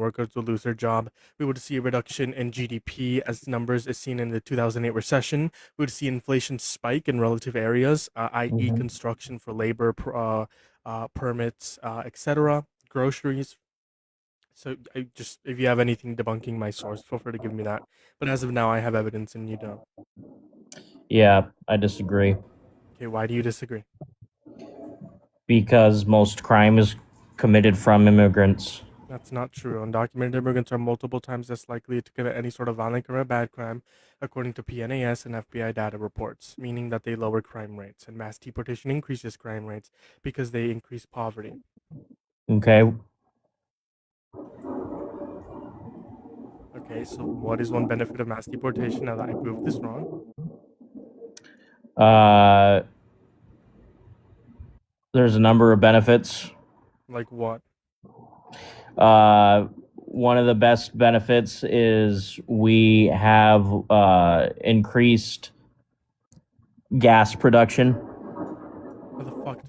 workers would lose their job. We would see a reduction in GDP as numbers is seen in the 2008 recession. We would see inflation spike in relative areas, i.e., Hmm. construction for labor, permits, etc., groceries. So I just, if you have anything debunking my source, feel free to give me that. But as of now, I have evidence and you don't. Yeah, I disagree Okay, why do you disagree? because most crime is committed from immigrants. That's not true. Undocumented immigrants are multiple times less likely to commit any sort of violent crime or bad crime, according to PNAS and FBI data reports, meaning that they lower crime rates. And mass deportation increases crime rates because they increase poverty. Okay. Okay, so what is one benefit of mass deportation now that I proved this wrong? Uh, there's a number of benefits. Like what? One of the best benefits is we have increased gas production. How the fuck?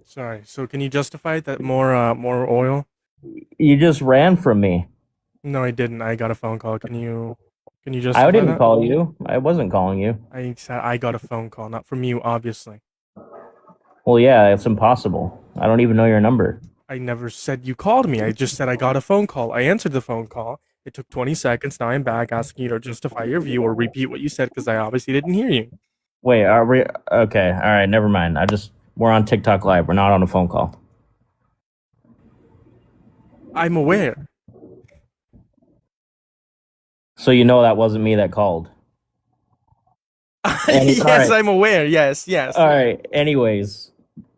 Sorry. So can you justify that more oil? You just ran from me. No, I didn't. I got a phone call. Can you I justify didn't that? call you. I wasn't calling you. I said I got a phone call, not from you, obviously. Well, yeah, it's impossible. I don't even know your number. I never said you called me. I just said I got a phone call. I answered the phone call. It took 20 seconds. Now I'm back asking you to justify your view or repeat what you said because I obviously didn't hear you. Wait, are we okay? All right, never mind. We're on TikTok Live. We're not on a phone call. I'm aware. So you know that wasn't me that called. All Yes, right. I'm aware. Yes, yes. All right. Anyways,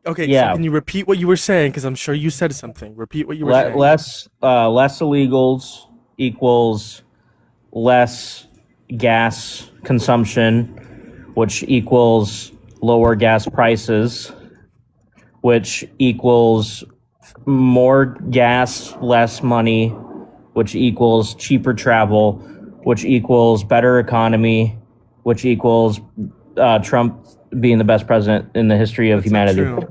Okay, so yeah, can you repeat what you were saying? Because I'm sure you said something. Repeat what you were saying. less illegals equals less gas consumption, which equals lower gas prices, which equals more gas, less money, which equals cheaper travel, which equals better economy, which equals Trump being the best president in the history of That's not humanity. true.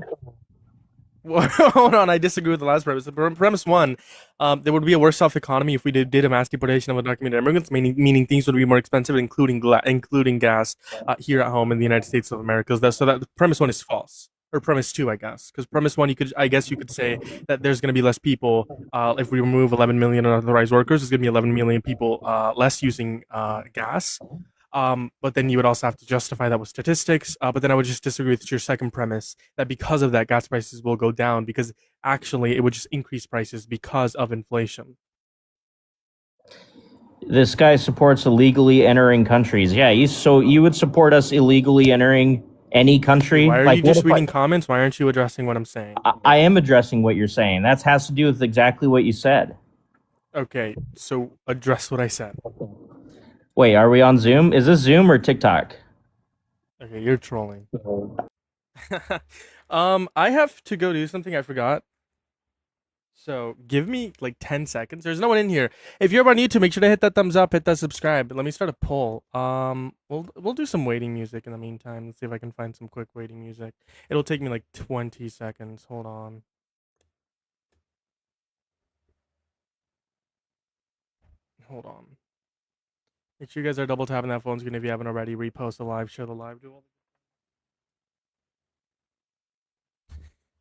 Well, hold on, I disagree with the last premise. Premise one, there would be a worse off economy if we did a mass deportation of undocumented immigrants, meaning things would be more expensive, including gas here at home in the United States of America. So that premise one is false. Or premise two, I guess, because premise one, I guess you could say that there's going to be less people if we remove 11 million unauthorized workers. There's going to be 11 million people less using gas. But then you would also have to justify that with statistics. But then I would just disagree with your second premise that because of that, gas prices will go down because actually it would just increase prices because of inflation. This guy supports illegally entering countries. Yeah, so you would support us illegally entering any Okay, country? why are Like, you what just if reading comments? Why aren't you addressing what I'm saying? I am addressing what you're saying? That has to do with exactly what you said. Okay, so address what I said. Wait, are we on Zoom? Is this Zoom or TikTok? Okay, you're trolling. I have to go do something I forgot. So give me like 10 seconds. There's no one in here. If you're on YouTube, make sure to hit that thumbs up, hit that subscribe. Let me start a poll. We'll do some waiting music in the meantime. Let's see if I can find some quick waiting music. It'll take me like 20 seconds. Hold on. Hold on. Make sure you guys are double tapping that phone screen if you haven't already. Repost the live, share the live, do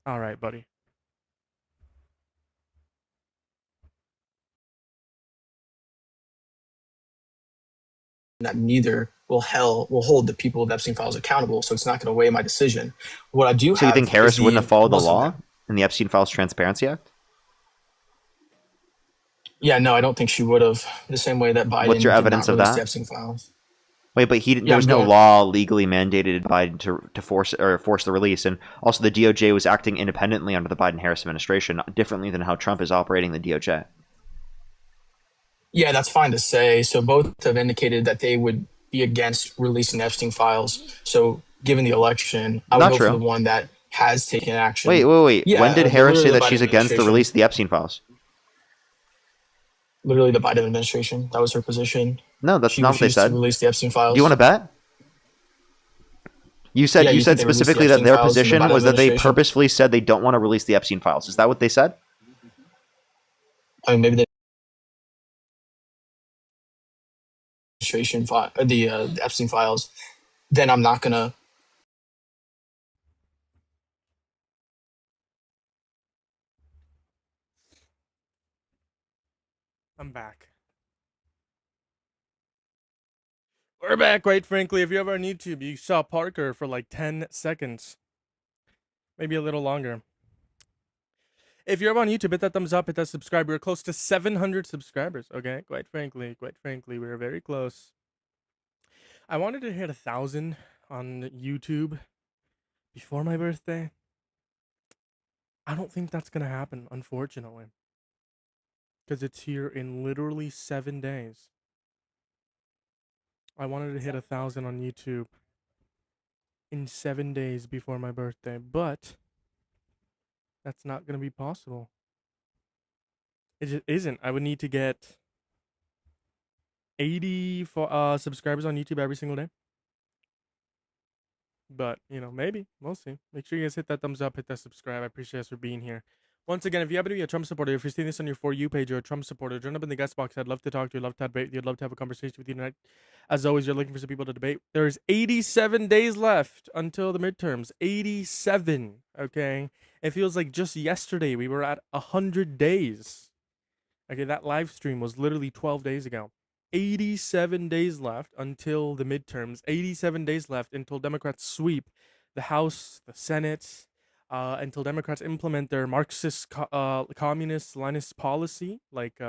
all right, buddy. That neither will hold the people of Epstein files accountable, so it's not going to weigh my decision. What I do So you think have Harris is wouldn't have followed the Muslim. law in the Epstein Files Transparency Act? Yeah, no, I don't think she would have. The same way that Biden What's your did evidence not of release that? the Epstein files. Wait, but Yeah, there was I'm no going. law legally mandated Biden to force the release, and also the DOJ was acting independently under the Biden-Harris administration, differently than how Trump is operating the DOJ. Yeah, that's fine to say. So both have indicated that they would be against releasing Epstein files. So given the election, I would Not hope for the true. one that has taken Wait, action. wait, wait. When did Yeah, Harris say literally the that Biden she's against the administration. release of the Epstein files? Literally the Biden administration. That was her position. No, that's She not what they refused to said. release the Epstein Do you want to files. bet? You Yeah, said you you think said they released the specifically that Epstein their files in the position Biden was that they administration? purposefully said they don't want to release the Epstein files. Is that what they said? I mean, maybe the administration the Epstein files. Then I'm not gonna. I'm back. We're back, quite frankly. If you're ever on YouTube, you saw Parker for like 10 seconds. Maybe a little longer. If you're ever on YouTube, hit that thumbs up, hit that subscribe. We're close to 700 subscribers, okay? Quite frankly, we're very close. I wanted to hit 1,000 on YouTube before my birthday. I don't think that's gonna happen, unfortunately. Because it's here in literally 7 days. I wanted to hit 1,000 on YouTube in 7 days before my birthday, but that's not gonna be possible. It just isn't. I would need to get 80 subscribers on YouTube every single day. But, maybe. We'll see. Make sure you guys hit that thumbs up, hit that subscribe. I appreciate us for being here. Once again, if you happen to be a Trump supporter, if you're seeing this on your For You page or a Trump supporter, join up in the guest box. I'd love to talk to you. I'd love to debate with you. I'd love to have a conversation with you tonight. As always, you're looking for some people to debate. There's 87 days left until the midterms. 87. Okay? It feels like just yesterday we were at 100 days. Okay, that live stream was literally 12 days ago. 87 days left until the midterms. 87 days left until Democrats sweep the House, the Senate, until Democrats implement their Marxist, communist, Leninist policy, like,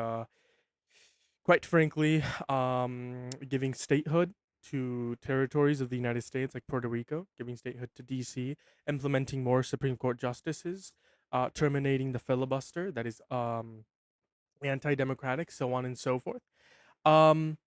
quite frankly, giving statehood to territories of the United States, like Puerto Rico, giving statehood to DC, implementing more Supreme Court justices, terminating the filibuster that is anti-democratic, so on and so forth. Um,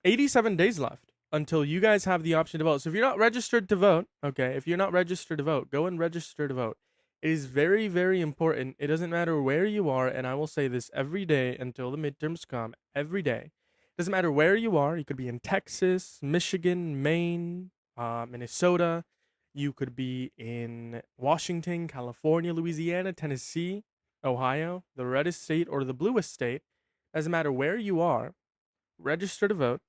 87 days left until you guys have the option to vote. So if you're not registered to vote, okay, if you're not registered to vote, go and register to vote. It is very, very important. It doesn't matter where you are, and I will say this every day until the midterms come, every day. It doesn't matter where you are. You could be in Texas, Michigan, Maine, Minnesota. You could be in Washington, California, Louisiana, Tennessee, Ohio, the reddest state or the bluest state. Doesn't matter where you are, register to vote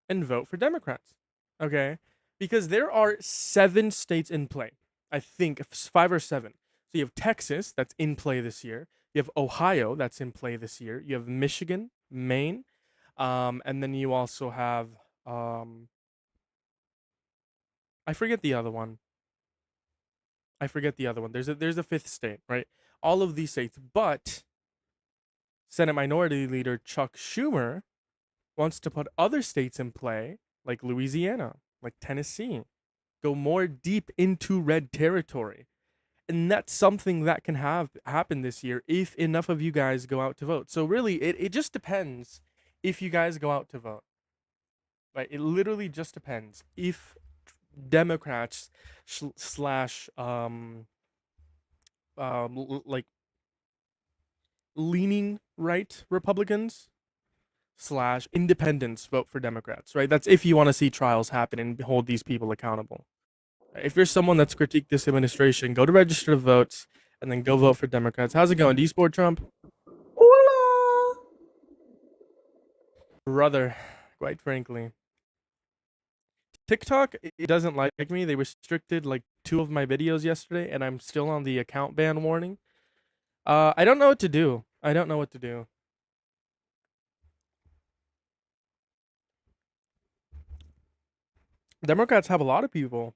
and vote for Democrats. Okay? Because there are 7 states in play. I think 5 or 7. So you have Texas that's in play this year. You have Ohio that's in play this year. You have Michigan, Maine, and then you also have I forget the other one. There's a fifth state, right? All of these states, but Senate Minority Leader Chuck Schumer wants to put other states in play, like Louisiana, like Tennessee, go more deep into red territory. And that's something that can have happen this year if enough of you guys go out to vote. So really, it just depends if you guys go out to vote. Right? It literally just depends if Democrats slash like leaning right Republicans slash independents vote for Democrats, right? That's if you want to see trials happen and hold these people accountable. If you're someone that's critiqued this administration, go to register to vote and then go vote for Democrats. How's it going? Do you support Trump? Hola. Brother, quite frankly. TikTok, it doesn't like me. They restricted like 2 of my videos yesterday, and I'm still on the account ban warning. I don't know what to do. I don't know what to do. Democrats have a lot of people.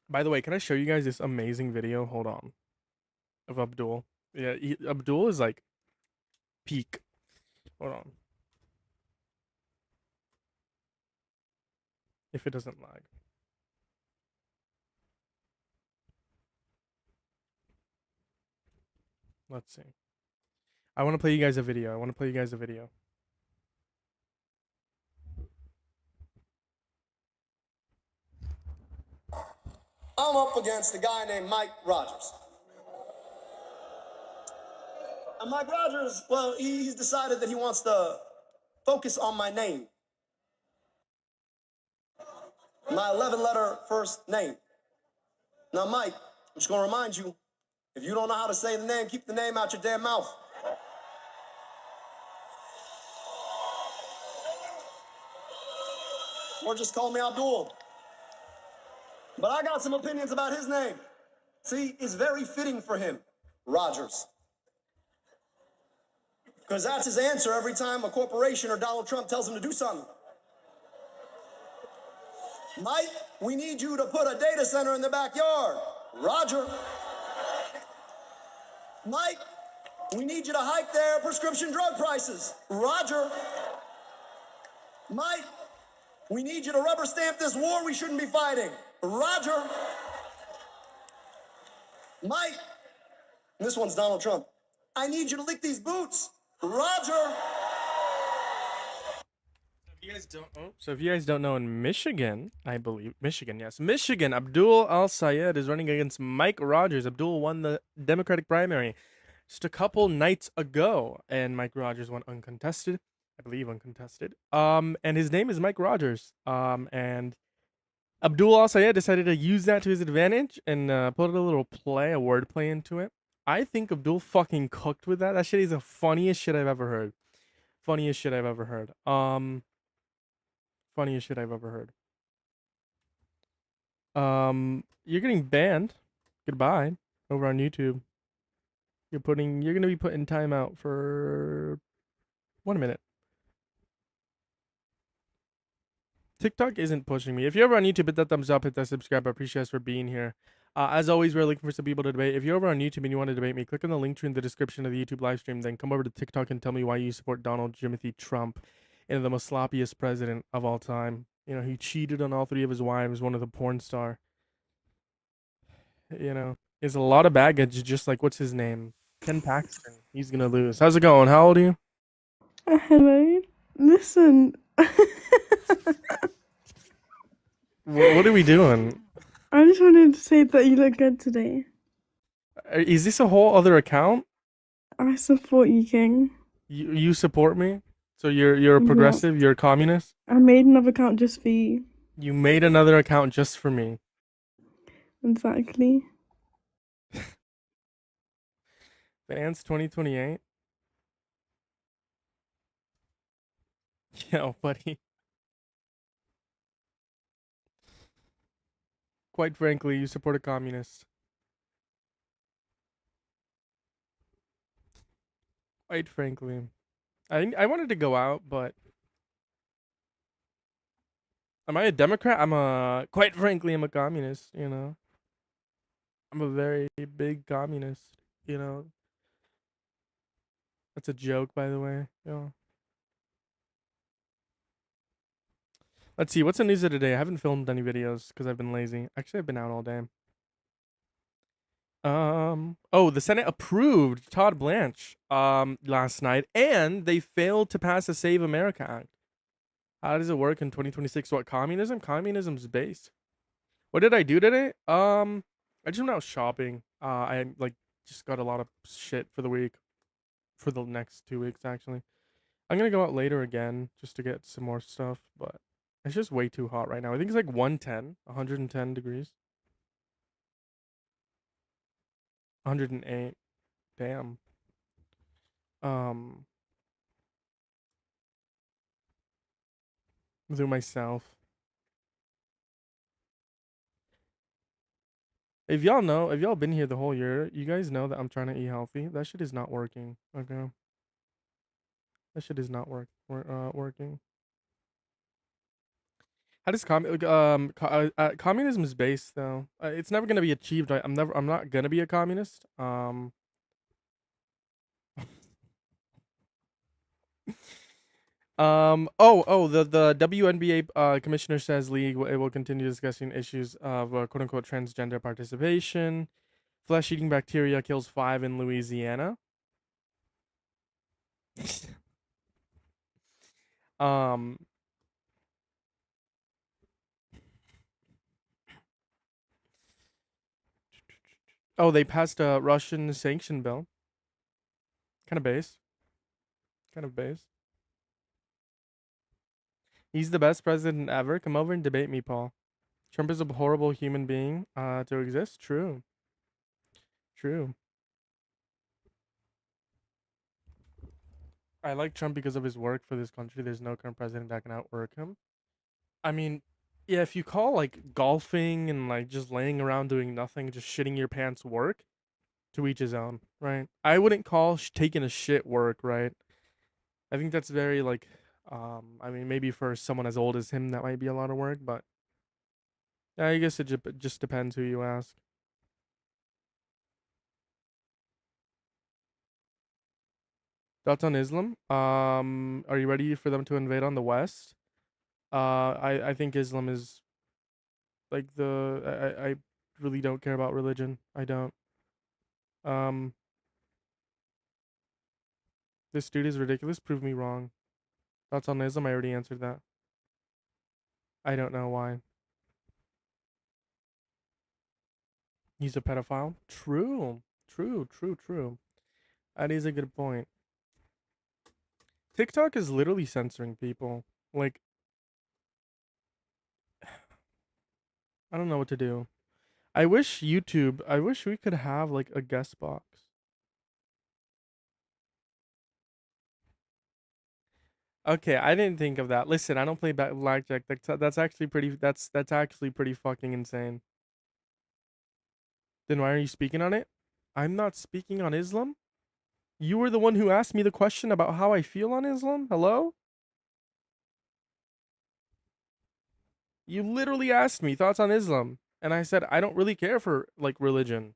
By the way, can I show you guys this amazing video? Hold on. Of Abdul. Yeah, Abdul is like peak. Hold on. If it doesn't lag. Let's see. I want to play you guys a video. I'm up against a guy named Mike Rogers. And Mike Rogers, well, he's decided that he wants to focus on my name. My 11-letter first name. Now, Mike, I'm just going to remind you, if you don't know how to say the name, keep the name out your damn mouth. Or just call me Abdul. But I got some opinions about his name. See, it's very fitting for him, Rogers. Because that's his answer every time a corporation or Donald Trump tells him to do something. Mike, we need you to put a data center in the backyard. Roger. Mike, we need you to hike their prescription drug prices. Roger. Mike, we need you to rubber stamp this war we shouldn't be fighting. Roger. Mike, and this one's Donald Trump. I need you to lick these boots. Roger. So if you guys don't know, in Michigan, I believe Michigan, yes, Michigan, Abdul Al-Sayed is running against Mike Rogers. Abdul won the Democratic primary just a couple nights ago, and Mike Rogers won uncontested, I believe uncontested. And his name is Mike Rogers. And Abdul Al-Sayed decided to use that to his advantage and put a little play, a wordplay into it. I think Abdul fucking cooked with that. That shit is the funniest shit I've ever heard. Funniest shit I've ever heard. Funniest shit I've ever heard. You're getting banned. Goodbye. Over on YouTube. You're gonna be put in timeout for 1 minute. TikTok isn't pushing me. If you're over on YouTube, hit that thumbs up, hit that subscribe. I appreciate us for being here. As always, we're looking for some people to debate. If you're over on YouTube and you want to debate me, click on the link tree in the description of the YouTube live stream. Then come over to TikTok and tell me why you support Donald Jimothy Trump and the most sloppiest president of all time. You know, he cheated on all 3 of his wives, one of the porn star. You know, there's a lot of baggage, just like what's his name? Ken Paxton. He's gonna lose. How's it going? How old are you? Hello. Listen. What are we doing? I just wanted to say that you look good today. Is this a whole other account? I support you, King. You support me? So you're a Yeah. progressive? You're a communist? I made another account just for you. You made another account just for me. Exactly. Fans 2028? Yo, buddy. Quite frankly, you support a communist. Quite frankly. I wanted to go out, but am I a Democrat? Quite frankly, I'm a communist, you know. I'm a very big communist, you know. That's a joke, by the way. You know. Let's see, what's the news of today? I haven't filmed any videos because I've been lazy. Actually, I've been out all day. Oh, the Senate approved Todd Blanche last night, and they failed to pass a Save America Act. How does it work in 2026? What, communism? Communism's based. What did I do today? I just went out shopping. I just got a lot of shit for the week. For the next 2 weeks, actually. I'm gonna go out later again just to get some more stuff, but it's just way too hot right now. I think it's like 110 degrees. 108. Damn. Do myself. If y'all been here the whole year, you guys know that I'm trying to eat healthy. That shit is not working. Okay. That shit is not working. How does communism is based though? It's never gonna be achieved. I'm not gonna be a communist. The WNBA commissioner says league will continue discussing issues of quote unquote transgender participation. Flesh eating bacteria kills 5 in Louisiana. um Oh, they passed a Russian sanction bill. Kind of base. Kind of base. He's the best president ever. Come over and debate me, Paul. Trump is a horrible human being to exist. True. True. I like Trump because of his work for this country. There's no current president that can outwork him. I mean, yeah, if you call like golfing and like just laying around doing nothing, just shitting your pants work, to each his own, right? I wouldn't call taking a shit work, right? I think that's very like, I mean, maybe for someone as old as him, that might be a lot of work, but I guess it just depends who you ask. Thoughts on Islam? Are you ready for them to invade on the West? I think Islam is like I really don't care about religion. I don't. Um, this dude is ridiculous. Prove me wrong. Thoughts on Islam? I already answered that. I don't know why. He's a pedophile. True. True. True. True. That is a good point. TikTok is literally censoring people. Like, I don't know what to do. I wish I wish we could have like a guest box. Okay, I didn't think of that. Listen, I don't play blackjack. That's actually that's actually pretty fucking insane. Then why are you speaking on it? I'm not speaking on Islam. You were the one who asked me the question about how I feel on Islam. Hello? You literally asked me thoughts on Islam, and I said I don't really care for like religion.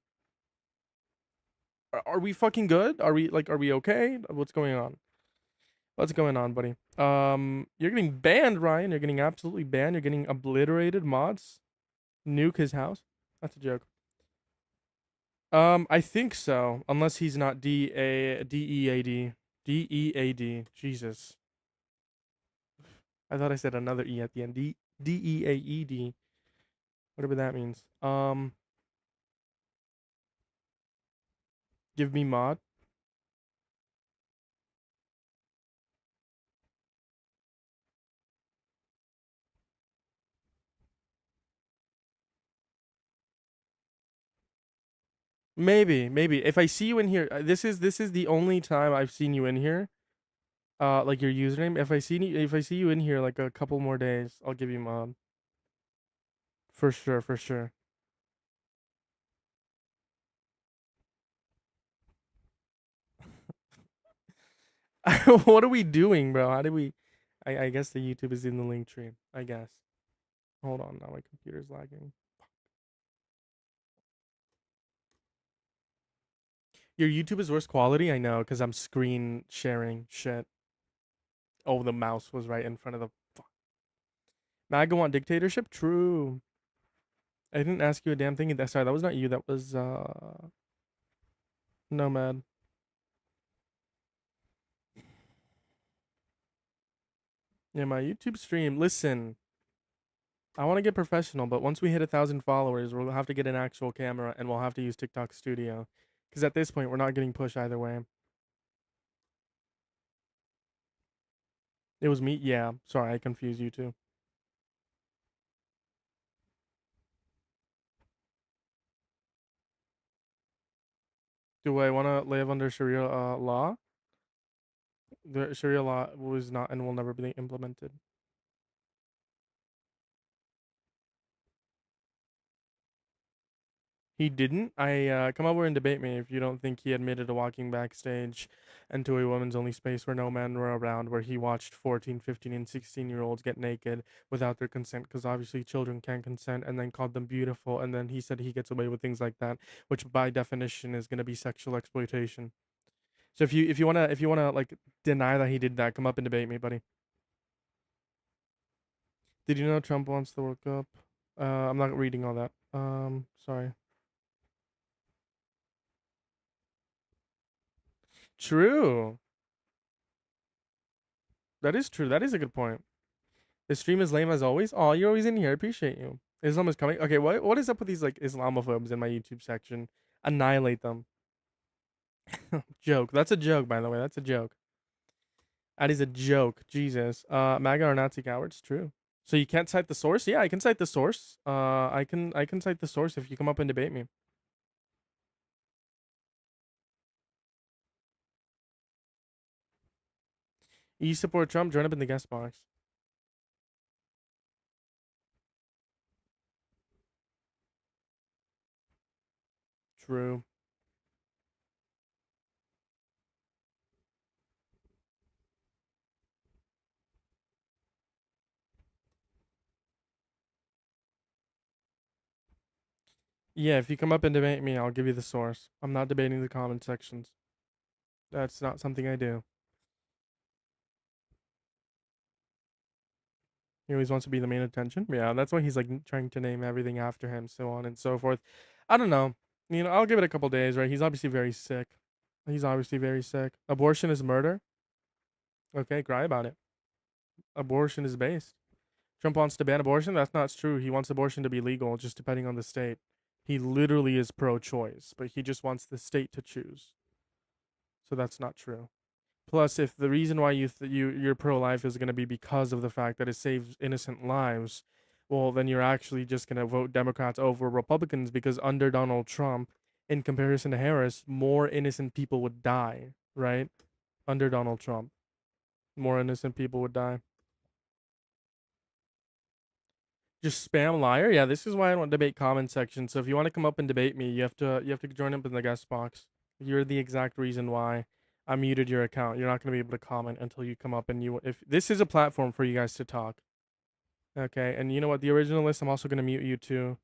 Are we fucking good? Are we okay? What's going on? What's going on, buddy? You're getting banned, Ryan. You're getting absolutely banned. You're getting obliterated, mods. Nuke his house. That's a joke. I think so, unless he's not DEAD. Jesus, I thought I said another E at the end. DEAED. Whatever that means. Give me mod. Maybe. If I see you in here, this is the only time I've seen you in here. Like your username. If I see you in here like a couple more days, I'll give you mod. For sure, for sure. What are we doing, bro? How do we? I guess the YouTube is in the link tree. I guess. Hold on, now my computer's lagging. Your YouTube is worse quality. I know, cause I'm screen sharing shit. Oh, the mouse was right in front of the. Fuck. MAGA want dictatorship? True. I didn't ask you a damn thing. Sorry, that was not you. That was Nomad. Yeah, my YouTube stream. Listen, I want to get professional, but once we hit 1,000 followers, we'll have to get an actual camera and we'll have to use TikTok Studio. Because at this point, we're not getting push either way. It was me. Yeah, sorry, I confused you too. Do I want to live under Sharia law? The Sharia law was not and will never be implemented. He didn't. Come over and debate me if you don't think he admitted to walking backstage into a women's only space where no men were around, where he watched 14, 15, and 16-year-olds get naked without their consent, because obviously children can't consent, and then called them beautiful, and then he said he gets away with things like that, which by definition is gonna be sexual exploitation. So if you wanna like deny that he did that, come up and debate me, buddy. Did you know Trump wants the World Cup? I'm not reading all that. Sorry. True. That is true. That is a good point. The stream is lame as always. Oh, you're always in here. I appreciate you. Islam is coming. Okay, what is up with these like Islamophobes in my YouTube section? Annihilate them. Joke. That's a joke, by the way. That's a joke. That is a joke. Jesus. MAGA are Nazi cowards. True. So you can't cite the source? Yeah, I can cite the source. I can cite the source if you come up and debate me. You support Trump? Join up in the guest box. True. Yeah, if you come up and debate me, I'll give you the source. I'm not debating the comment sections. That's not something I do. He always wants to be the main attention. Yeah, that's why he's like trying to name everything after him, so on and so forth. I don't know. I'll give it a couple days, right? He's obviously very sick. He's obviously very sick. Abortion is murder. Okay, cry about it. Abortion is based. Trump wants to ban abortion. That's not true. He wants abortion to be legal, just depending on the state. He literally is pro-choice, but he just wants the state to choose. So that's not true. Plus, if the reason why you're pro-life is going to be because of the fact that it saves innocent lives, well, then you're actually just going to vote Democrats over Republicans because under Donald Trump, in comparison to Harris, more innocent people would die, right? Under Donald Trump, more innocent people would die. Just spam liar. Yeah, this is why I don't debate comment section. So if you want to come up and debate me, you have to join up in the guest box. You're the exact reason why I muted your account. You're not going to be able to comment until you come up and if this is a platform for you guys to talk. Okay, and you know what? The original list, I'm also going to mute you too,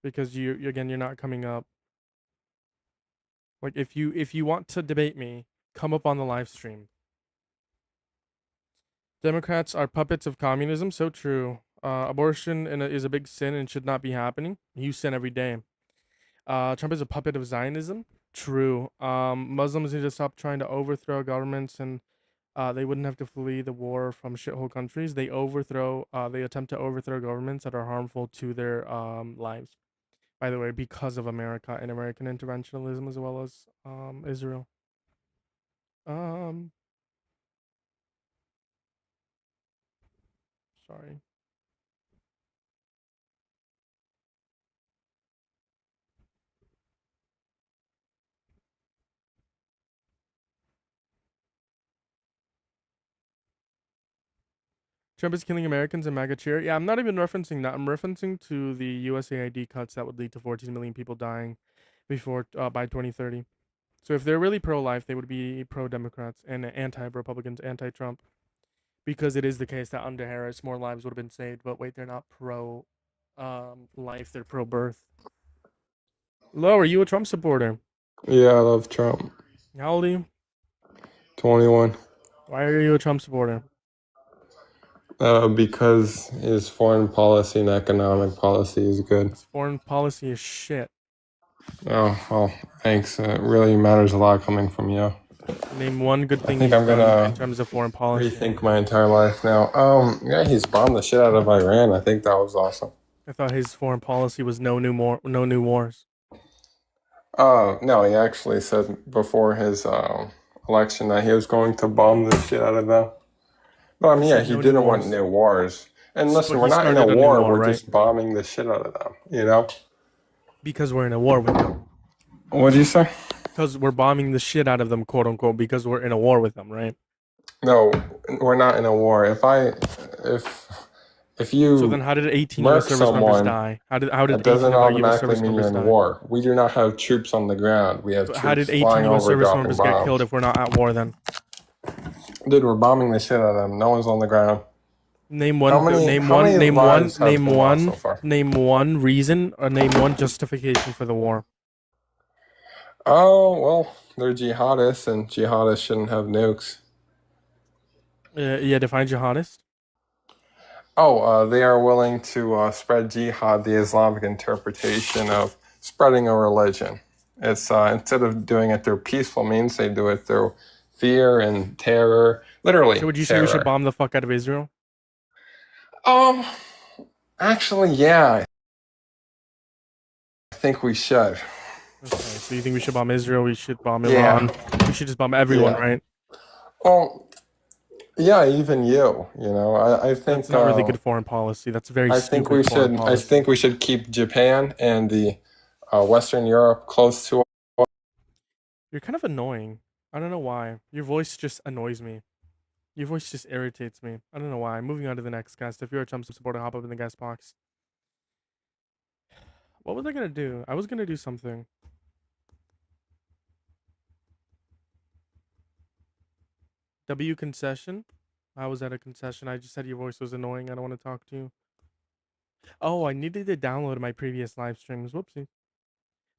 because you're not coming up. Like if you want to debate me, come up on the live stream. Democrats are puppets of communism. So true. Abortion is a big sin and should not be happening. You sin every day. Trump is a puppet of Zionism. True. Muslims need to stop trying to overthrow governments, and they wouldn't have to flee the war from shithole countries. They attempt to overthrow governments that are harmful to their lives. By the way, because of America and American interventionism as well as Israel. Sorry. Trump is killing Americans and MAGA cheer. Yeah, I'm not even referencing that. I'm referencing to the USAID cuts that would lead to 14 million people dying before by 2030. So if they're really pro-life, they would be pro-Democrats and anti-Republicans, anti-Trump, because it is the case that under Harris, more lives would have been saved. But wait, they're not pro-life; they're pro-birth. Lo, are you a Trump supporter? Yeah, I love Trump. How old are you? 21. Why are you a Trump supporter? Because his foreign policy and economic policy is good. His foreign policy is shit. Oh, well, thanks. It really matters a lot coming from you. Name one good I thing think he's I'm done gonna in terms of foreign policy. rethink my entire life now. Yeah, he's bombed the shit out of Iran. I think that was awesome. I thought his foreign policy was no new wars. No, he actually said before his election that he was going to bomb the shit out of them. But I mean, yeah, said he no new didn't want wars. new wars. And But listen, he we're not in started a a new war. war, We're right? just bombing the shit out of them. You know? Because we're in a war with them. What did you say? Because we're bombing the shit out of them, quote unquote, because we're in a war with them, right? No, we're not in a war. If So you then how did 18 murk US service members someone, die? How did that 18 doesn't of our US automatically service mean you're members in die? war. We do not have troops on the ground. We have But how troops did 18 flying US over service dropping members get killed bombs. if we're not at war then? Dude, we're bombing the shit out of them. No one's on the ground. Name How one many name one name one lives have name been lost so one far? name one reason or name one justification for the war. Oh, well, they're jihadists, and jihadists shouldn't have nukes. Yeah, define jihadist. Oh, they are willing to spread jihad, the Islamic interpretation of spreading a religion. It's instead of doing it through peaceful means, they do it through fear and terror. Literally, So would you say we should terror. bomb the fuck out of Israel? Actually, yeah, I think we should. Okay, so you think we should bomb Israel? We should bomb Yeah. Iran. We should just bomb everyone, Yeah. right? Well, yeah, even you. I That's think not really good foreign policy. That's very I think stupid we foreign should. I policy. think we should keep Japan and the Western Europe close to. You're kind of annoying. I don't know why. Your voice just annoys me. Your voice just irritates me. I don't know why. Moving on to the next guest. If you're a Trump supporter, hop up in the guest box. What was I gonna do? I was gonna do something. W concession? I was at a concession. I just said your voice was annoying. I don't want to talk to you. Oh, I needed to download my previous live streams. Whoopsie.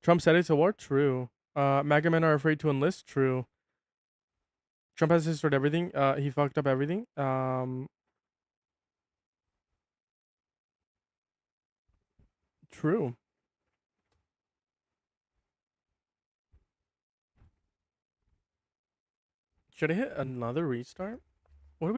Trump said it's a war? True. MAGA men are afraid to enlist? True. Trump has destroyed everything. He fucked up everything. True. Should I hit another restart? What are we?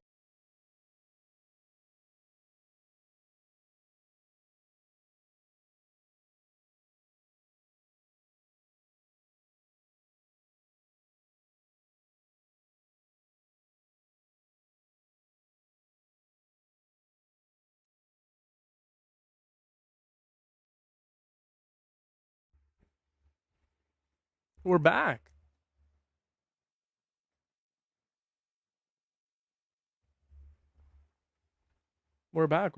We're back. We're back.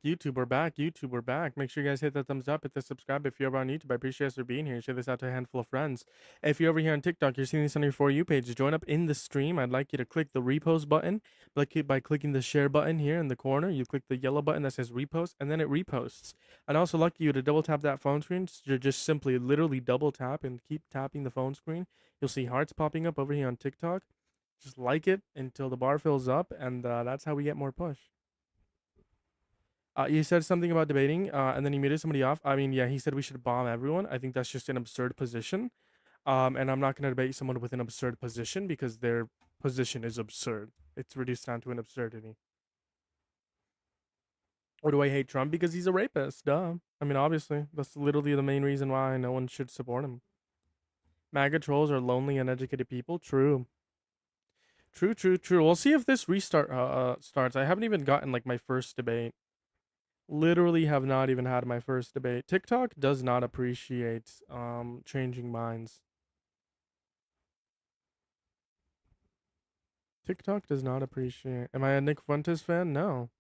YouTube, we're back. YouTube, we're back. Make sure you guys hit that thumbs up, hit the subscribe if you're ever on YouTube. I appreciate you guys for being here. Share this out to a handful of friends. If you're over here on TikTok, you're seeing this on your For You page, join up in the stream. I'd like you to click the repost button. By clicking the share button here in the corner, you click the yellow button that says repost, and then it reposts. I'd also like you to double tap that phone screen. You're just simply literally double tap and keep tapping the phone screen. You'll see hearts popping up over here on TikTok. Just like it until the bar fills up, and that's how we get more push. You said something about debating, and then you muted somebody off. I mean, yeah, he said we should bomb everyone. I think that's just an absurd position. And I'm not going to debate someone with an absurd position because their position is absurd. It's reduced down to an absurdity. Or do I hate Trump? Because he's a rapist. Duh. I mean, obviously, that's literally the main reason why no one should support him. MAGA trolls are lonely, uneducated people. True. True. We'll see if this restart starts. I haven't even gotten like my first debate. Literally have not even had my first debate. TikTok does not appreciate changing minds. TikTok does not appreciate. Am I a Nick Fuentes fan? No.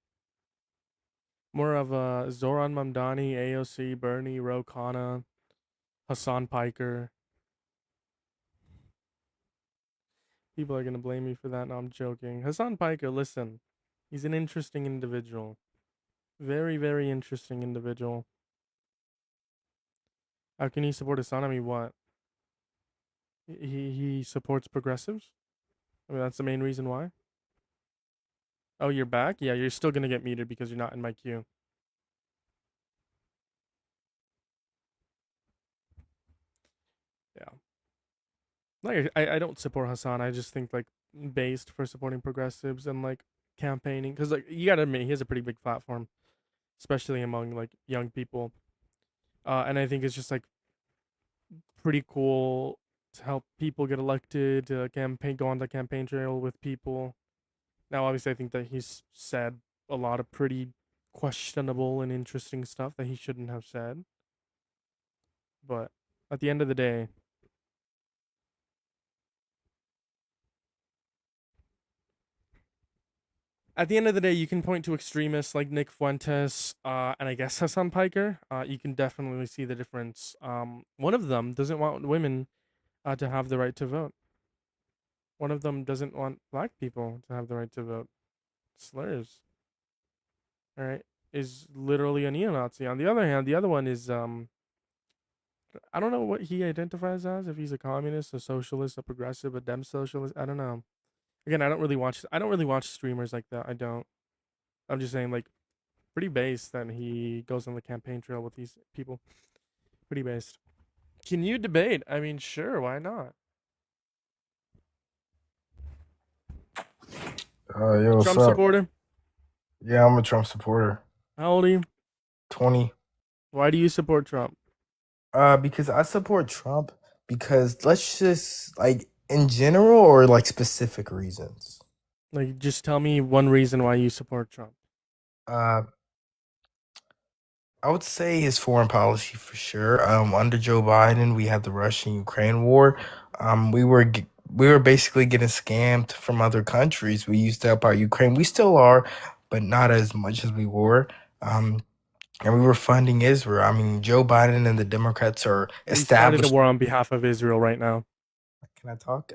More of a Zoran Mamdani, AOC, Bernie, Ro Khanna, Hassan Piker. People are gonna blame me for that. No, I'm joking. Hassan Piker, listen. He's an interesting individual. Very, very interesting individual. How can you support Hassan? I mean, what? He supports progressives? I mean, that's the main reason why. Oh, you're back? Yeah, you're still gonna get muted because you're not in my queue. Yeah. Like, I don't support Hassan. I just think, like, based for supporting progressives and, like, campaigning. Because, like, you gotta admit, he has a pretty big platform. Especially among, like, young people. And I think it's just, like, pretty cool to help people get elected, to go on the campaign trail with people. Now, obviously, I think that he's said a lot of pretty questionable and interesting stuff that he shouldn't have said. But at the end of the day, you can point to extremists like Nick Fuentes and I guess Hassan Piker. You can definitely see the difference. One of them doesn't want women to have the right to vote. One of them doesn't want black people to have the right to vote. Slurs. All right, is literally a neo-Nazi. On the other hand, the other one is I don't know what he identifies as. If he's a communist, a socialist, a progressive, a dem socialist, I don't know. Again, I don't really watch streamers like that. I don't. I'm just saying, like, pretty based that he goes on the campaign trail with these people. Pretty based. Can you debate? I mean, sure, why not? Yo, what's Trump up? supporter? Yeah, I'm a Trump supporter. How old are you? 20. Why do you support Trump? Because I support Trump because let's just like in general or like specific reasons. Like, just tell me one reason why you support Trump. Uh, I would say his foreign policy for sure. Under Joe Biden, we had the Russian-Ukraine war. We were basically getting scammed from other countries. We used to help out Ukraine. We still are, but not as much as we were. And we were funding Israel. I mean, Joe Biden and the Democrats are He's started a established. war on behalf of Israel right now. Can I talk?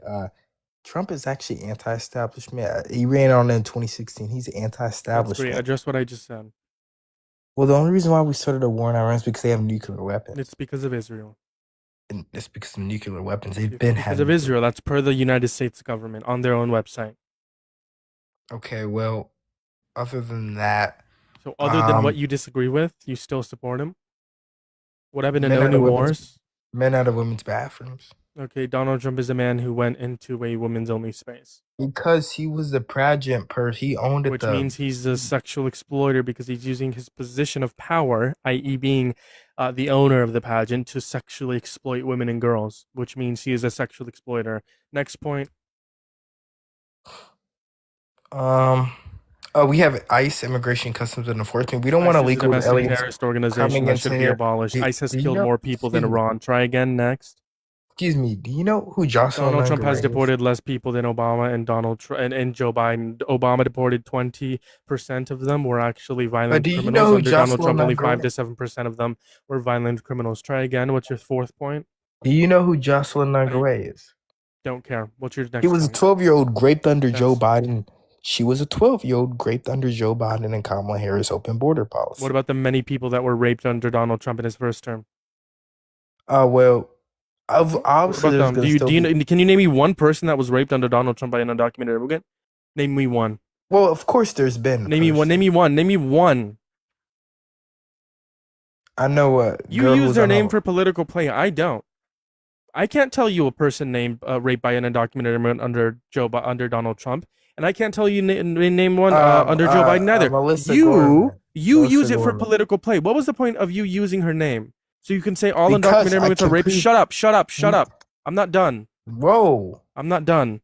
Trump is actually anti-establishment. He ran on in 2016. He's That's great. anti-establishment. Address what I just said. Well, the only reason why we started a war in Iran is because they have nuclear weapons. It's because of Israel. And it's because of nuclear weapons. They've It's been because having of Israel. That's per the United States government on their own website. Okay, well, other than that, So other than what um, you disagree with, you still support him? What happened to men no out new of women's wars? men out of women's bathrooms Okay, Donald Trump is a man who went into a women's only space, because he was the pageant he owned it. which means he's a sexual exploiter because he's using his position of power, i.e., being the owner of the pageant, to sexually exploit women and girls, which means he is a sexual exploiter. Next point. We have ICE, Immigration, Customs, and Enforcement. We don't want ICE is an illegal domestic aliens terrorist organization coming that into should be here. abolished. ICE has Do you killed know? more people than Excuse me. Iran. Try again. Next. Excuse me. Do you know who Jocelyn Donald Trump has Ungaray is? deported less people than Obama and Joe Biden. Obama deported 20% of them were actually violent do you criminals. know who Under Donald Jocelyn Trump, only 5 Ungaray? to 7% of them were violent criminals. Try again. What's your fourth point? Do you know who Jocelyn Ungaray is? Don't care. What's your next He was a point? 12-year-old graped under Joe Yes. Biden. She was a 12-year-old graped under Joe Biden and Kamala Harris open border policy. What about the many people that were raped under Donald Trump in his first term? Well, What obviously about there's them? gonna still be. Can you name me one person that was raped under Donald Trump by an undocumented immigrant? Name me one. Well, of course there's been. Name me one. Name me one. Name me one. I know a You girl use who's their on name a. for political play. I don't. I can't tell you a person named raped by an undocumented immigrant under Donald Trump, and I can't tell you name one under Joe Biden either. Melissa You Gorman. use Melissa it for Gorman. political play. What was the point of you using her name? So you can say all Because undocumented I immigrants are can raped. prove. Shut up! Shut up! Shut up! I'm not done. Whoa. I'm not done.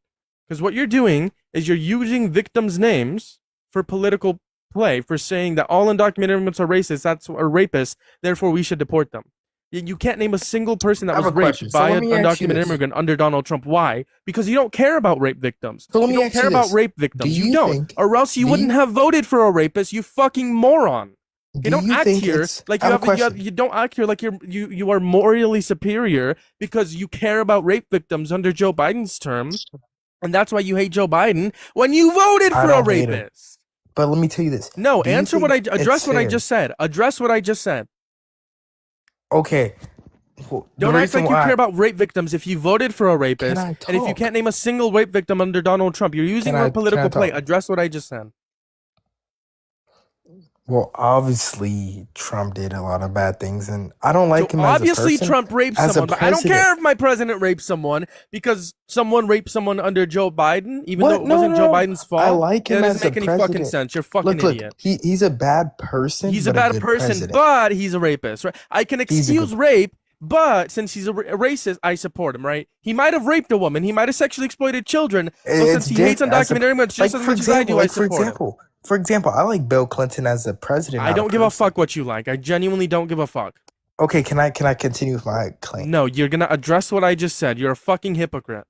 Because what you're doing is you're using victims' names for political play, for saying that all undocumented immigrants are racist, or rapists, therefore we should deport them. You can't name a single person that I have was a question. raped So by let an me ask you undocumented this. immigrant under Donald Trump. Why? Because you don't care about rape victims. So let me You don't ask care you about this. rape Do victims. You you don't. think? Or else you Do wouldn't you have voted for a rapist, you fucking moron. You do don't you act think here it's? like I have a question. you don't act here like you are morally superior because you care about rape victims under Joe Biden's term, and that's why you hate Joe Biden when you voted I for a don't hate him. rapist. But let me tell you this. No, Do you answer what think address it's what I fair? just said. Address what I just said. Okay. Well, the Don't act reason like you why. care about rape victims if you voted for a rapist, Can I and if you talk? can't name a single rape victim under Donald Trump, you're using Can her I political play. talk? Address what I just said. Well, obviously Trump did a lot of bad things, and I don't like So him as a obviously person. Trump raped As a someone, but I don't president. care if my president raped someone because someone raped someone under Joe Biden, even though What? it No, wasn't Joe no. Biden's fault. I like him That as doesn't a make any fucking president. sense. You're a fucking Look, idiot. he's a bad person. He's a but bad good person, president. but he's a rapist, right? I can He's a excuse good. rape, but since he's a racist, I support him, right? He might have raped a woman. He might have sexually exploited children. But It's since he hates different. undocumented immigrants just as much as I do, I support him. For example, I like Bill Clinton as a president. I not don't give a person. fuck what you like. I genuinely don't give a fuck. Okay, can I continue with my claim? No, you're gonna address what I just said. You're a fucking hypocrite.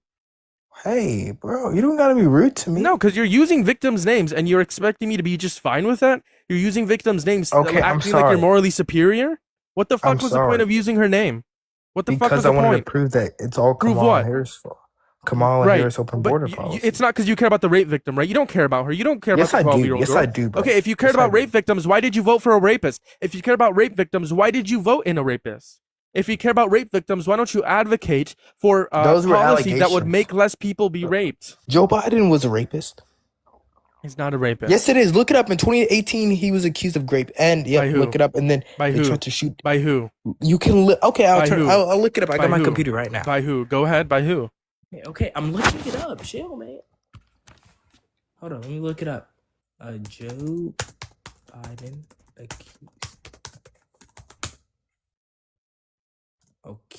Hey, bro, you don't gotta be rude to me. No, because you're using victims' names and you're expecting me to be just fine with that? You're using victims' names, Okay, I'm acting like sorry. you're morally superior? What the fuck I'm was the point sorry. of using her name? What the fuck was Because I the wanted point? to prove that it's all Prove Kamala what? Harris' fault. Kamala Right, Harris open but border policy. it's not because you care about the rape victim, right? You don't care about her. You don't care Yes, about I the do. 12-year-old Yes, girl. I do, bro. Okay, if you cared Yes, I about rape do. victims, why did you vote for a rapist? If you care about rape victims, why did you vote in a rapist? If you care about rape victims, why don't you advocate for Those were policy that would allegations. make less people be raped? Joe Biden was a rapist. He's not a rapist. Yes, it is. Look it up. In 2018, he was accused of rape. And yeah, By who? look it up. And then By they who? tried to shoot. By who? You can look. Okay, By who? I'll look it up. I By got my who? computer right now. By who? Go ahead. By who? Okay, I'm looking it up. Chill, man. Hold on, let me look it up. Joe Biden accused.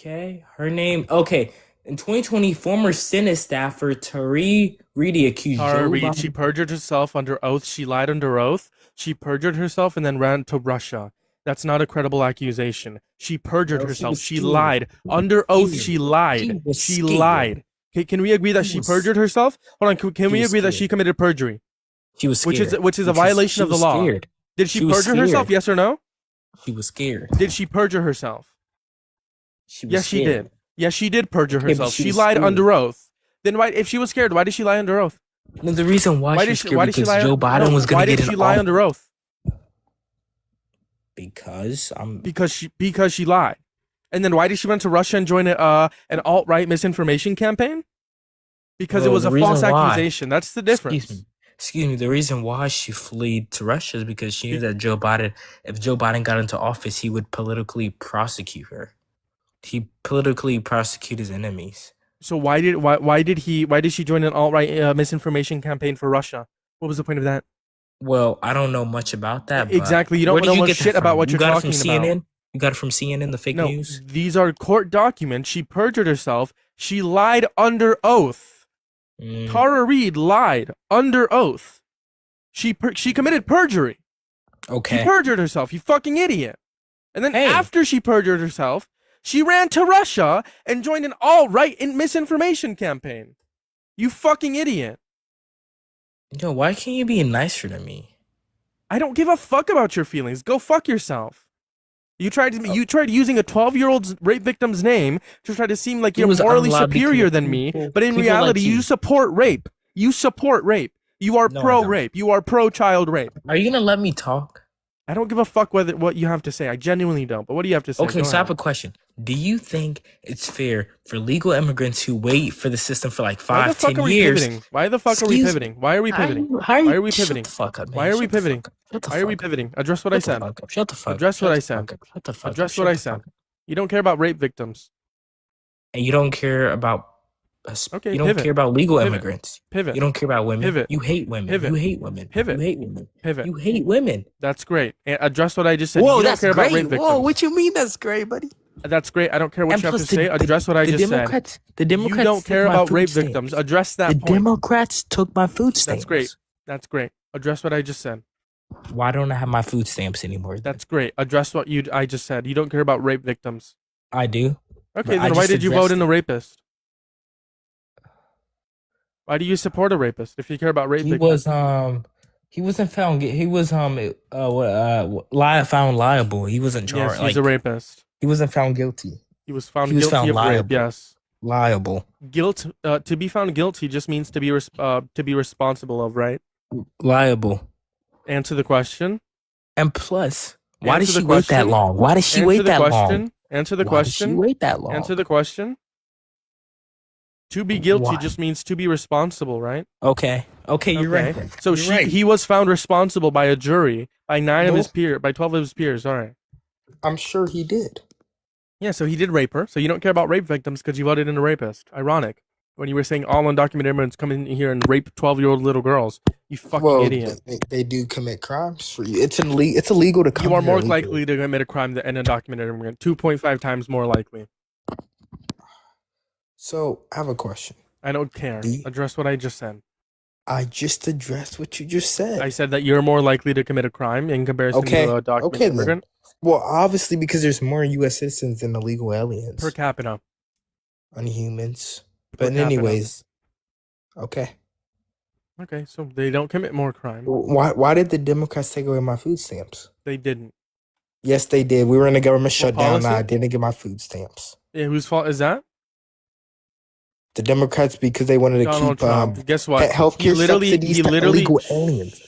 Okay, her name. Okay, in 2020, former Senate staffer Tari Reedy accused Tara Joe Reid, she Biden. perjured herself under oath. She lied under oath. She perjured herself and then ran to Russia. That's not a credible accusation. She perjured No, she herself. was She scared. lied under oath. Scared. She She lied. was She scared. lied. Can we agree that She she was. perjured herself? Hold on. Can She we was agree that she scared. committed perjury, She was scared. which is a Because violation she of the was law? scared. Did she She was perjure herself? scared. Yes or no? She was scared. Did she perjure herself? She was Yes, she scared. did. Yes, she did perjure Okay, but herself. she She was lied scared. under oath. Then why, if she was scared, why did she lie under oath? No, the reason why she was scared because Joe Biden was Why gonna did get she an lie off under oath? because I'm Because she lied. And then why did she went to Russia and join an alt-right misinformation campaign? Because it well, was the a false reason why. accusation. That's the difference. Excuse me. The reason why she fled to Russia is because she knew that Joe Biden, if Joe Biden got into office, he would politically prosecute her. He politically prosecute his enemies. So why did she join an alt-right misinformation campaign for Russia? What was the point of that? Well, I don't know much about that. But Exactly. You where don't did know you get shit that about from? what You you're got it from talking about. CNN? You got it from CNN, the fake No, news? these are court documents. She perjured herself. She lied under oath. Tara Reid lied under oath. She committed perjury. Okay. She perjured herself. You fucking idiot. And then Hey. after she perjured herself, she ran to Russia and joined an alt-right misinformation campaign. You fucking idiot. Yo, why can't you be nicer to me? I don't give a fuck about your feelings. Go fuck yourself. You tried using a 12-year-old's rape victim's name to try to seem like you're morally superior than me, but in reality, you support rape. You support rape. You are pro-rape. You are pro-child rape. Are you gonna let me talk? I don't give a fuck what you have to say. I genuinely don't. But what do you have to say? Okay, so I have a question. Do you think it's fair for legal immigrants who wait for the system for like 5, 10 years? Why the fuck are we pivoting? Why are we pivoting? Why are we pivoting? Shut the fuck up, man. Why are we pivoting? Why are we pivoting? Address what I said. Shut the fuck up. Address what I said. Shut the fuck up. Address what I said. You don't care about rape victims. And you don't care about Okay, you don't pivot. care about legal Pivot. immigrants. Pivot. You don't care about women. Pivot. You hate women. Pivot. You hate women. Pivot. You hate women. Pivot. You hate women. That's great. And address what I just said. Whoa, you don't that's care great. about rape victims. Whoa, what you mean that's great, buddy? That's great. I don't care what And you have to plus say. Address what I just said. The Democrats You don't took care my about food rape stamps. victims. Address that The point. Democrats took my food stamps. That's great. That's great. Address what I just said. Why don't I have my food stamps anymore? That's great. Address what I just said. You don't care about rape victims. I do. Okay, But I then why just did you vote addressed in a rapist? Why do you support a rapist if you care about rape He victims? was he wasn't found. He was found liable. He wasn't charged. Yes, he's a rapist. He wasn't found guilty. He was found He was guilty found of rape. liable. Yes. Liable. Guilt. To be found guilty just means to be responsible of, right? Liable. Answer the question. And plus, why did Answer she the wait that question. long? Why did she Answer wait the that question. long? Answer the Why did she question. wait that long? Answer the question. To be guilty Why? just means to be responsible, right? Okay. Okay, you're right. So You're right. he was found responsible by a jury, by 12 of his peers. All right. I'm sure he did. Yeah, so he did rape her. So you don't care about rape victims because you voted in a rapist. Ironic. When you were saying all undocumented immigrants come in here and rape 12-year-old little girls. You fucking idiot. They do commit crimes for you. It's illegal to come You are here more illegally. likely to commit a crime than an undocumented immigrant. 2.5 times more likely. So I have a question. I don't care. Address what I just said. I just addressed what you just said. I said that you're more likely to commit a crime in comparison to a documented immigrant. Well, obviously because there's more U.S. citizens than illegal aliens. Per capita. Unhumans. Per But capita. anyways, okay. Okay, so they don't commit more crime. Why did the Democrats take away my food stamps? They didn't. Yes, they did. We were in a government shutdown. policy? And I didn't get my food stamps. Yeah, whose fault is that? The Democrats because they wanted to Donald keep Trump. Guess what? healthcare subsidies to illegal aliens.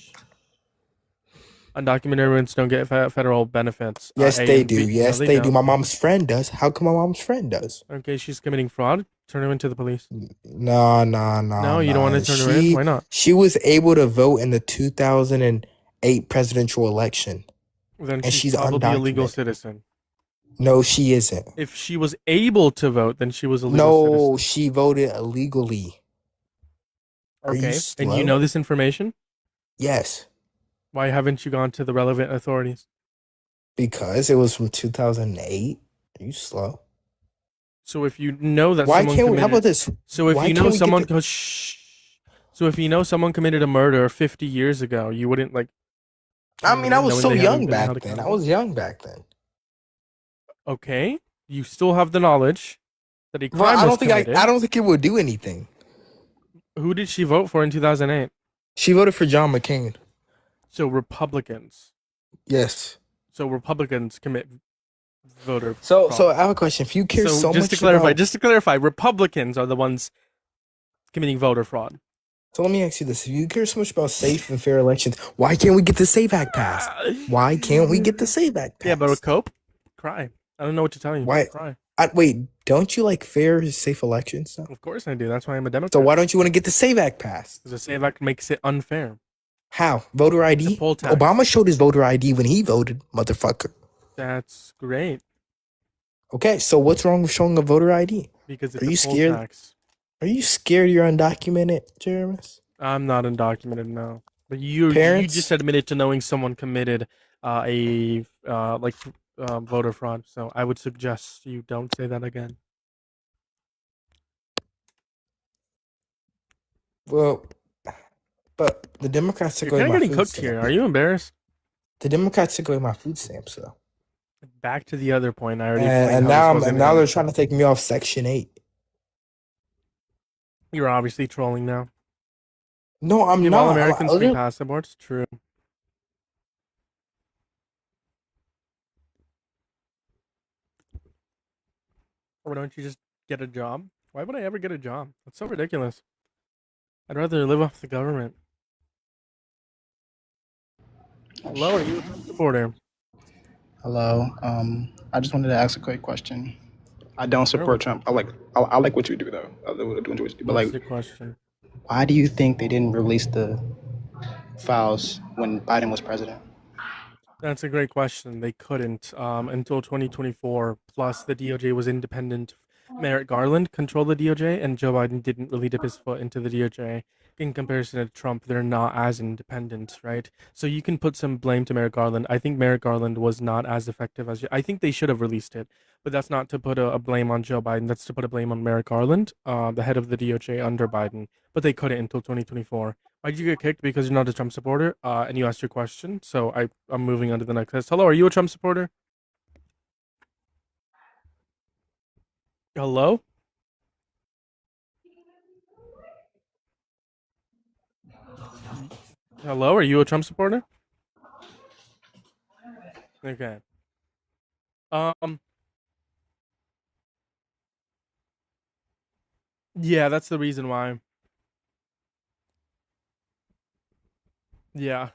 Undocumented immigrants don't get federal benefits. Yes, A they and do. B. Yes, No, they do. don't. My mom's friend does. How come my mom's friend does? Okay, she's committing fraud. Turn her into the police. No. No, you don't want to turn her in? Why not? She was able to vote in the 2008 presidential election. Then and she's she's probably a legal undocumented. citizen. No, she isn't. If she was able to vote, then she was a legal No, she voted illegally. Are citizen. you Okay, and slow? you know this information? Yes, Why haven't you gone to the relevant authorities? because it was from 2008. Are you slow? So if you know that Why someone can't we? How committed, about this? so if Why you can't know we someone get the? so if you know someone committed a murder 50 years ago, you wouldn't like I turn mean, them I in was knowing so they haven't young been held back then. I accountable. was young back then. Okay, you still have the knowledge that a But crime I was don't think committed. I don't think it would do anything. Who did she vote for in 2008? She voted for John McCain. So Republicans. Yes. So Republicans commit voter So fraud. I have a question. If you care So so just much to clarify, Republicans are the ones committing voter fraud. So let me ask you this: if you care so much about safe and fair elections, why can't we get the SAVE Act passed? Why can't we get the SAVE Act passed? Yeah, but cope, cry. I don't know what to tell you. Why? Cry. Wait, don't you like fair, safe elections? Though? Of course I do. That's why I'm a Democrat. So why don't you want to get the SAVE Act passed? Because the SAVE Act makes it unfair. How? Voter ID? The poll tax. Obama showed his voter ID when he voted, motherfucker. That's great. Okay, so what's wrong with showing a voter ID? Because it's Are a you poll scared? tax. Are you scared you're undocumented, Jeremy? I'm not undocumented, no. But you just admitted to knowing someone committed voter fraud. So I would suggest you don't say that again. Well, but the Democrats took You're away kind my of getting food cooked stamp. here. Are you embarrassed? The Democrats took away my food stamps, though. Back to the other point. I already And now they're trying to take me off Section 8. You're obviously trolling now. No, I'm Give not. all Americans free passports? True. Or don't you just get a job? Why would I ever get a job? That's so ridiculous. I'd rather live off the government. Hello, are you a Trump supporter? Hello. I just wanted to ask a quick question. I don't support Trump. I like what you do though. I do enjoy what you do. But What's your question? why do you think they didn't release the files when Biden was president? That's a great question. They couldn't until 2024. Plus, the DOJ was independent. Merrick Garland controlled the DOJ, and Joe Biden didn't really dip his foot into the DOJ. In comparison to Trump, they're not as independent, right? So you can put some blame to Merrick Garland. I think Merrick Garland was not as effective as I think they should have released it, but that's not to put a blame on Joe Biden. That's to put a blame on Merrick Garland, the head of the DOJ under Biden. But they couldn't until 2024. Why did you get kicked? Because you're not a Trump supporter, and you asked your question. So I'm moving on to the next test. Hello, are you a Trump supporter? Hello? Hello, are you a Trump supporter? Okay. Yeah, that's the reason why. Yeah.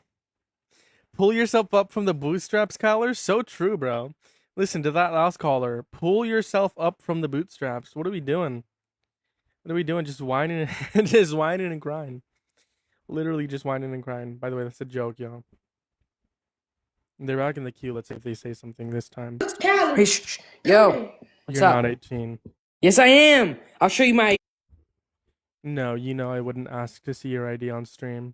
Pull yourself up from the bootstraps, Kyler. So true, bro. Listen to that last caller. Pull yourself up from the bootstraps. What are we doing? What are we doing? Just whining, just whining and crying. Literally just whining and crying. By the way, that's a joke, y'all. They're back in the queue. Let's see if they say something this time. Hey, yo, what's You're up? not 18. Yes, I am. I'll show you my. No, you know I wouldn't ask to see your ID on stream.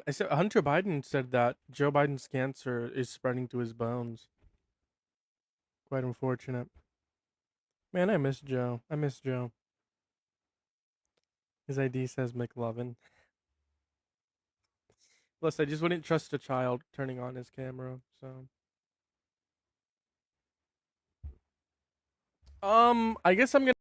I said Hunter Biden said that Joe Biden's cancer is spreading to his bones. Quite unfortunate. Man, I miss Joe. I miss Joe. His ID says McLovin. Plus, I just wouldn't trust a child turning on his camera, so. I guess I'm gonna.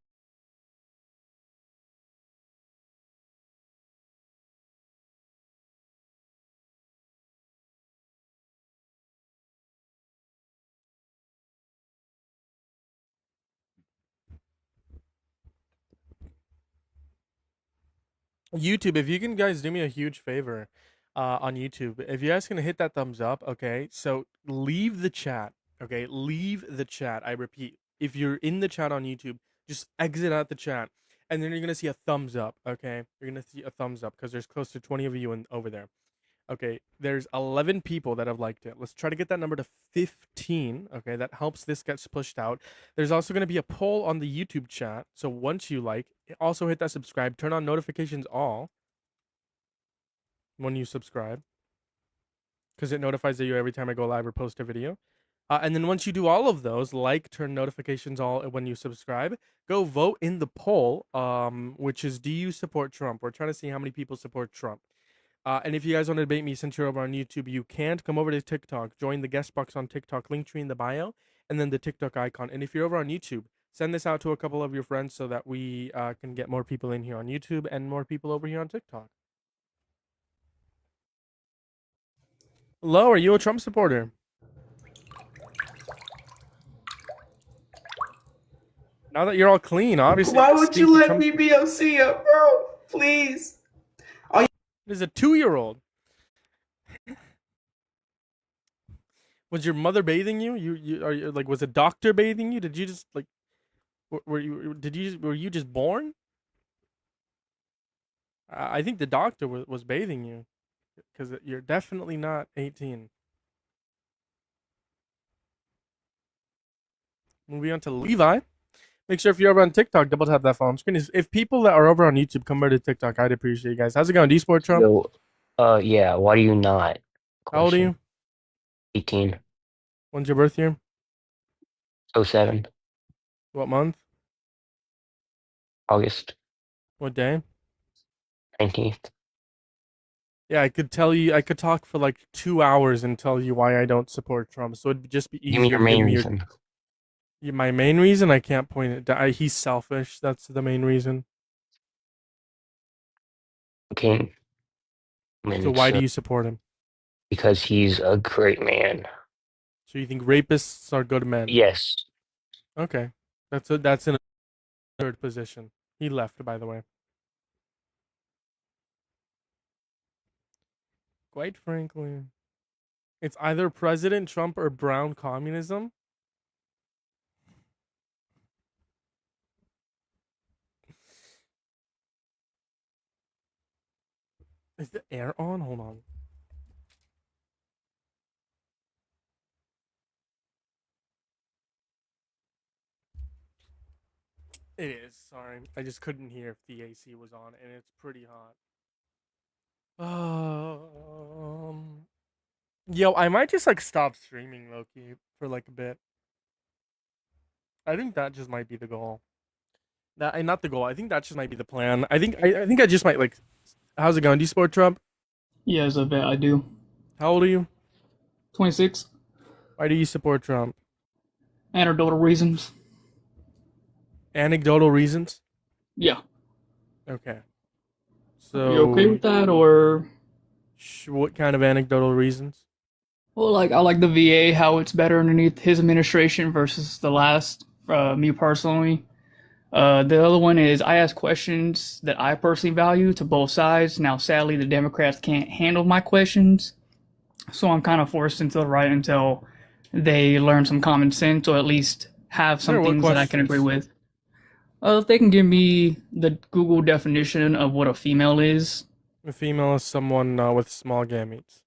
YouTube, if you can guys do me a huge favor on YouTube, if you guys can hit that thumbs up, okay? So leave the chat, okay? Leave the chat. I repeat, if you're in the chat on YouTube, just exit out the chat, and then you're gonna see a thumbs up, okay? You're gonna see a thumbs up because there's close to 20 of you over there. Okay, there's 11 people that have liked it. Let's try to get that number to 15. Okay, that helps this gets pushed out. There's also going to be a poll on the YouTube chat. So once you like, also hit that subscribe, turn on notifications all when you subscribe, because it notifies you every time I go live or post a video. And then once you do all of those, like, turn notifications all when you subscribe, go vote in the poll, which is, do you support Trump? We're trying to see how many people support Trump. And if you guys want to debate me, since you're over on YouTube, you can't come over to TikTok, join the guest box on TikTok, link tree in the bio, and then the TikTok icon. And if you're over on YouTube, send this out to a couple of your friends so that we can get more people in here on YouTube and more people over here on TikTok. Hello, are you a Trump supporter? Now that you're all clean, obviously. Why would you let me be Sia, bro? Please. There's a 2-year-old. Was your mother bathing you? Are you like, was a doctor bathing you? Did you just like were you just born? I think the doctor was bathing you, because you're definitely not 18. Moving on to Levi. Make sure if you're over on TikTok, double tap that phone screen. If people that are over on YouTube come over to TikTok, I'd appreciate you guys. How's it going? Do you support Trump? Yeah, why do you not? How old are you? 18. When's your birth year? 07. What month? August What day? 19th. Yeah, I could talk for like 2 hours and tell you why I don't support Trump. So it'd just be easier. Give me your main reason. My main reason? I can't point it down. He's selfish. That's the main reason. Okay. So why do you support him? Because he's a great man. So you think rapists are good men? Yes. Okay. That's in a third position. He left, by the way. Quite frankly, it's either President Trump or brown communism. Is the air on? Hold on. It is. Sorry. I just couldn't hear if the AC was on, and it's pretty hot. Yo, I might just like stop streaming low-key for like a bit. I think that just might be the goal. Not the goal. I think that just might be the plan. I think I just might like. How's it going? Do you support Trump? Yeah, as a vet, I do. How old are you? 26. Why do you support Trump? Anecdotal reasons. Anecdotal reasons? Yeah. Okay. So are you okay with that, or what kind of anecdotal reasons? Well, like I like the VA, how it's better underneath his administration versus the last. Me personally. The other one is I ask questions that I personally value to both sides. Now, sadly, the Democrats can't handle my questions, so I'm kind of forced into the right until they learn some common sense, or at least have some things that I can agree with. If they can give me the Google definition of what a female is. A female is someone with small gametes.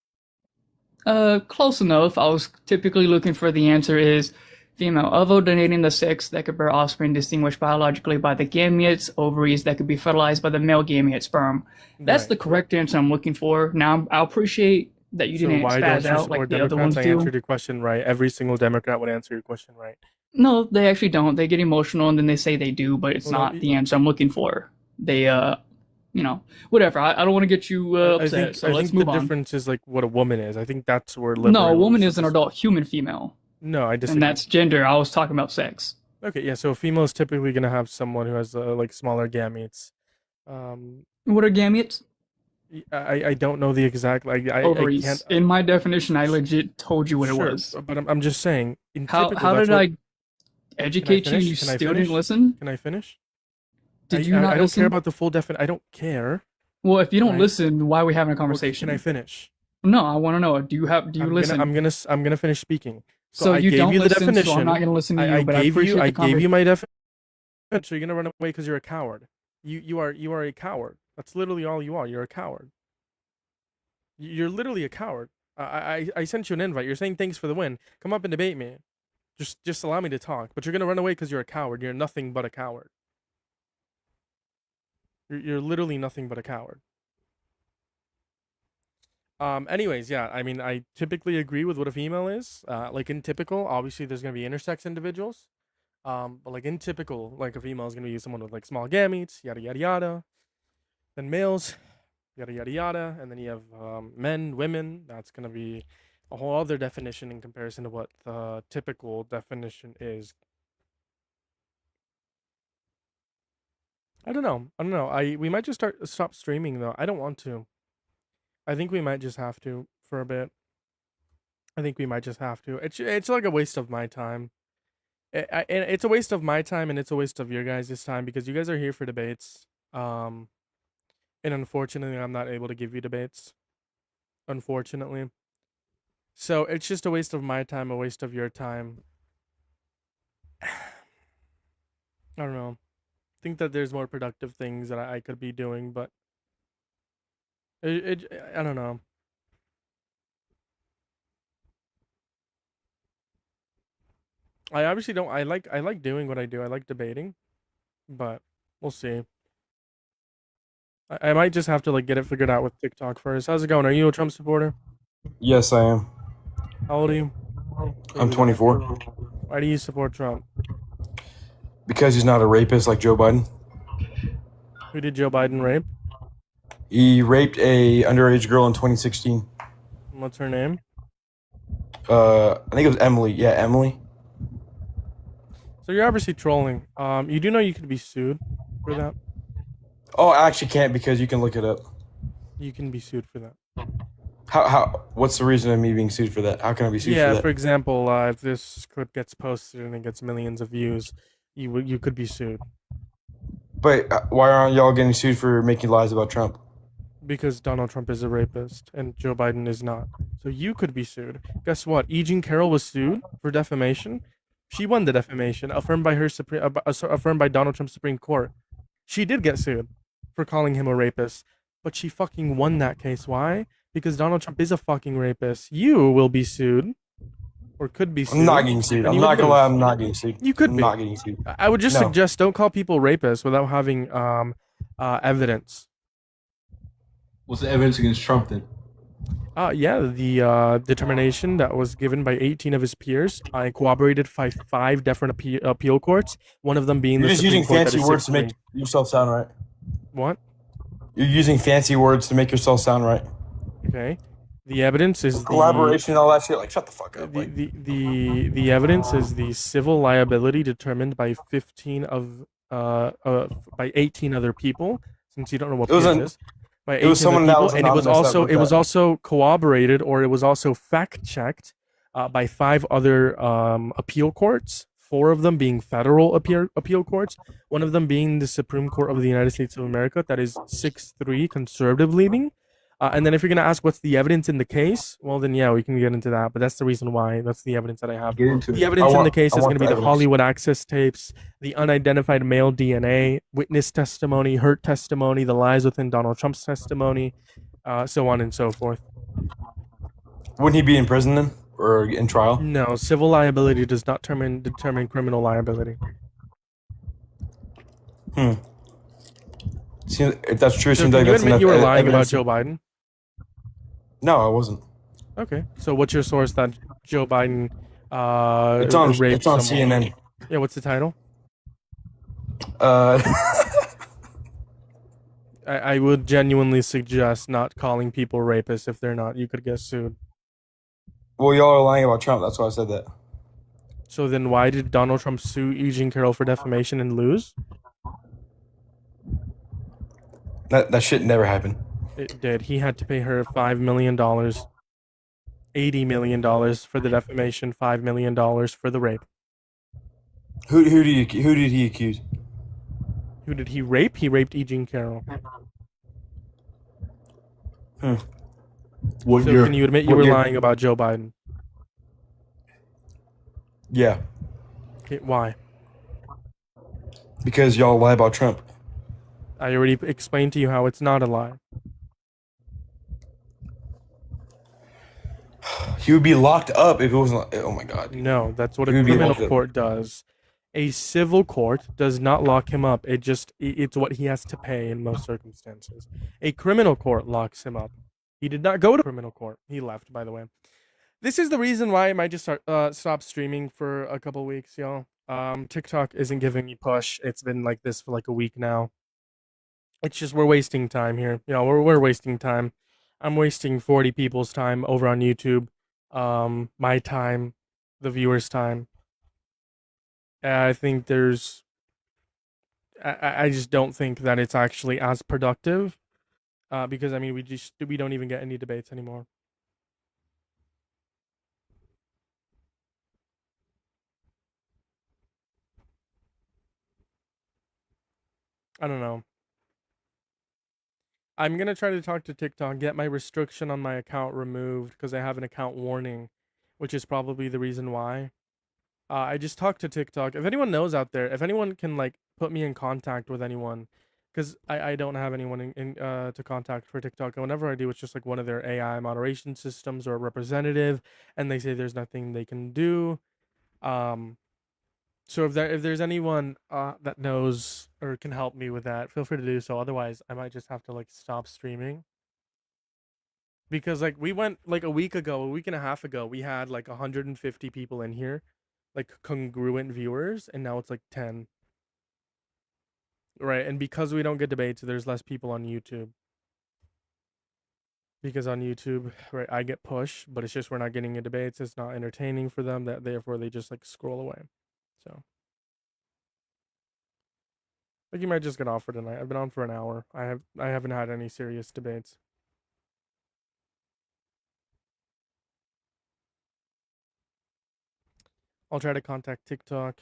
Close enough. I was typically looking for the answer is female, although denoting the sex that could bear offspring distinguished biologically by the gametes, ovaries that could be fertilized by the male gamete sperm. That's the correct answer I'm looking for. Now, I appreciate that you didn't spaz out like the other ones do. I answered your question right. Every single Democrat would answer your question right. No, they actually don't. They get emotional and then they say they do, but it's not the answer I'm looking for. They, whatever. I don't want to get you upset, so let's move on. I think the difference is like what a woman is. I think that's where No, a woman is an adult human female. No, I disagree. And that's gender. I was talking about sex. Okay, yeah. So a female is typically going to have someone who has like smaller gametes. What are gametes? I don't know the exact ovaries. I can't, in my definition, I legit told you what it was. But I'm just saying. How did I educate you and you still didn't listen? Can I finish? Did you not listen? I don't care about the full definition. I don't care. Well, if you don't listen, why are we having a conversation? Can I finish? No, I want to know. Do you listen? I'm gonna finish speaking. So you don't listen, so I'm not gonna listen to you. But I gave you my definition. So you're gonna run away because you're a coward. You are a coward. That's literally all you are. You're a coward. You're literally a coward. I sent you an invite. You're saying thanks for the win. Come up and debate me. Just allow me to talk. But you're gonna run away because you're a coward. You're nothing but a coward. You're literally nothing but a coward. Anyways, yeah, I mean, I typically agree with what a female is. Like in typical, obviously there's gonna be intersex individuals. But like in typical, like a female is gonna be someone with like small gametes, yada yada yada. Then males, yada yada yada, and then you have men, women. That's gonna be a whole other definition in comparison to what the typical definition is. I don't know. I don't know. We might just stop streaming though. I don't want to. I think we might just have to for a bit. I think we might just have to. It's like a waste of my time. It's a waste of my time and it's a waste of your guys' time because you guys are here for debates. And unfortunately, I'm not able to give you debates. Unfortunately. So it's just a waste of my time, a waste of your time. I don't know. I think that there's more productive things that I could be doing, but I don't know. I obviously don't. I like doing what I do. I like debating, but we'll see. I might just have to like get it figured out with TikTok first. How's it going? Are you a Trump supporter? Yes, I am. How old are you? I'm 24. Why do you support Trump? Because he's not a rapist like Joe Biden. Who did Joe Biden rape? He raped a underage girl in 2016. What's her name? I think it was Emily. Yeah, Emily. So you're obviously trolling. You do know you could be sued for that. Oh, I actually can't because you can look it up. You can be sued for that. How? What's the reason of me being sued for that? How can I be sued for Yeah, that? for example, if this clip gets posted and it gets millions of views, you could be sued. But why aren't y'all getting sued for making lies about Trump? Because Donald Trump is a rapist and Joe Biden is not. So you could be sued. Guess what? E. Jean Carroll was sued for defamation. She won the defamation affirmed by affirmed by Donald Trump's Supreme Court. She did get sued for calling him a rapist, but she fucking won that case. Why? Because Donald Trump is a fucking rapist. You will be sued, or could be sued. I'm not getting sued. I'm not gonna lie. I'm not getting sued. You could I'm be. not getting sued. I would just No. suggest don't call people rapists without having evidence. What's the evidence against Trump then? Yeah, the determination that was given by 18 of his peers. I cooperated five different appeal courts. One of them being You're the just Supreme using Court that fancy is words to 6-3. make yourself sound right. What? You're using fancy words to make yourself sound right. Okay. The evidence is Collaboration and all that shit. Like, shut the fuck up. The evidence is the civil liability determined by 15 of by 18 other people. Since you don't know what It was peers an- is. By it was 18 other someone that people, was and it was anonymous that also wrote it was that. also corroborated, or it was also fact checked by 5 other appeal courts. 4 of them being federal appeal courts. One of them being the Supreme Court of the United States of America, that is 6-3 conservative leaning. And then if you're gonna ask what's the evidence in the case, well then yeah, we can get into that. But that's the reason why. That's the evidence that I have. Get into The it. evidence in the case I is want going to be the the evidence. Hollywood access tapes, the unidentified male DNA, witness testimony, hurt testimony, the lies within Donald Trump's testimony, so on and so forth. Wouldn't he be in prison then, or in trial? No, civil liability does not determine criminal liability. See, if that's true, it So seems can like you that's admit enough you were lying about evidence. Joe Biden? No, I wasn't. Okay, so what's your source that Joe Biden It's on. raped It's on someone? CNN. Yeah, what's the title? I would genuinely suggest not calling people rapists if they're not. You could get sued. Well, y'all are lying about Trump. That's why I said that. So then why did Donald Trump sue E. Jean Carroll for defamation and lose? That shit never happened. It did. He had to pay her $5 million, $80 million for the defamation, $5 million for the rape. Who did he accuse? Who did he rape? He raped E. Jean Carroll. What So year? can you admit you what were year? lying about Joe Biden? Yeah, Okay, why? because y'all lie about Trump. I already explained to you how it's not a lie. He would be locked up if it wasn't. Oh my god, dude. No, that's what He a would be criminal locked up. court does. A civil court does not lock him up. It's what he has to pay in most circumstances. A criminal court locks him up. He did not go to criminal court. He left, by the way. This is the reason why I might just stop streaming for a couple weeks, y'all. TikTok isn't giving me push. It's been like this for like a week now. It's just we're wasting time here. You know, we're wasting time. I'm wasting 40 people's time over on YouTube. My time, the viewers' time. I think there's I just don't think that it's actually as productive. Because I mean we don't even get any debates anymore. I don't know. I'm gonna try to talk to TikTok, get my restriction on my account removed because I have an account warning, which is probably the reason why. I just talked to TikTok. If anyone knows out there, if anyone can like put me in contact with anyone, because I don't have anyone to contact for TikTok. And whenever I do, it's just like one of their AI moderation systems or a representative, and they say there's nothing they can do. So if there's anyone that knows or can help me with that, feel free to do so. Otherwise, I might just have to like stop streaming. Because like we went like a week and a half ago, we had like 150 people in here, like congruent viewers, and now it's like 10. Right, and because we don't get debates, there's less people on YouTube. Because on YouTube, right, I get push, but it's just we're not getting into debates. It's not entertaining for them. That therefore they just like scroll away. So. Like you might just get off for tonight. I've been on for an hour. I haven't had any serious debates. I'll try to contact TikTok,